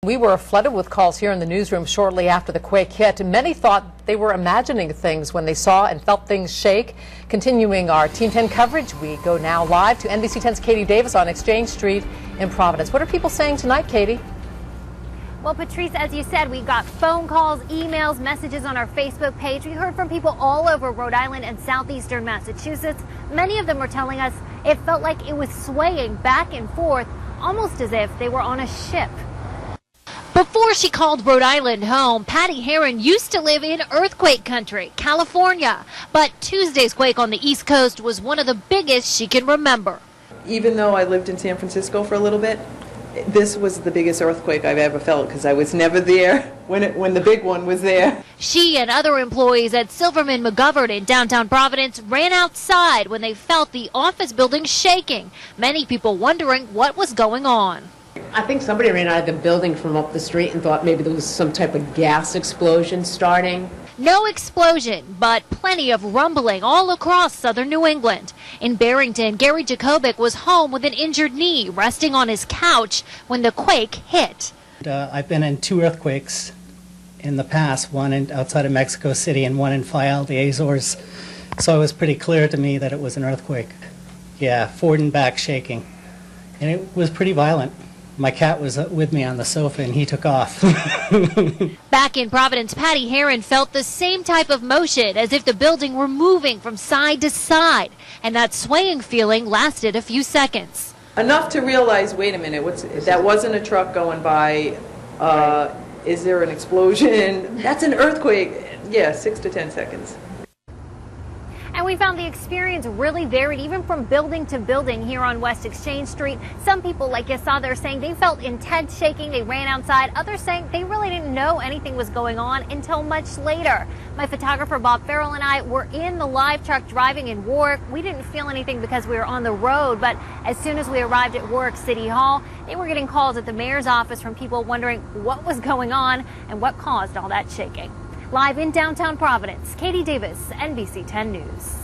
We were flooded with calls here in the newsroom shortly after the quake hit. Many thought they were imagining things when they saw and felt things shake. Continuing our Team 10 coverage, we go now live to NBC 10's Katie Davis on Exchange Street in Providence. What are people saying tonight, Katie? Well, Patrice, as you said, we got phone calls, emails, messages on our Facebook page. We heard from people all over Rhode Island and southeastern Massachusetts. Many of them were telling us it felt like it was swaying back and forth, almost as if they were on a ship. Before she called Rhode Island home, Patty Heron used to live in earthquake country, California. But Tuesday's quake on the East Coast was one of the biggest she can remember. Even though I lived in San Francisco for a little bit, this was the biggest earthquake I've ever felt because I was never there when the big one was there. She and other employees at Silverman McGovern in downtown Providence ran outside when they felt the office building shaking. Many people wondering what was going on. I think somebody ran out of the building from up the street and thought maybe there was some type of gas explosion starting. No explosion, but plenty of rumbling all across southern New England. In Barrington, Gary Jacobic was home with an injured knee, resting on his couch when the quake hit. I've been in two earthquakes in the past, one outside of Mexico City and one in Fayal, the Azores. So it was pretty clear to me that it was an earthquake. Yeah, forward and back shaking. And it was pretty violent. My cat was with me on the sofa and he took off. Back in Providence, Patty Heron felt the same type of motion, as if the building were moving from side to side. And that swaying feeling lasted a few seconds. Enough to realize, wait a minute, that wasn't a truck going by. Is there an explosion? That's an earthquake. Yeah, 6 to 10 seconds. And we found the experience really varied, even from building to building here on West Exchange Street. Some people, like you saw there, saying they felt intense shaking. They ran outside. Others saying they really didn't know anything was going on until much later. My photographer Bob Farrell and I were in the live truck driving in Warwick. We didn't feel anything because we were on the road, but as soon as we arrived at Warwick City Hall, they were getting calls at the mayor's office from people wondering what was going on and what caused all that shaking. Live in downtown Providence, Katie Davis, NBC 10 News.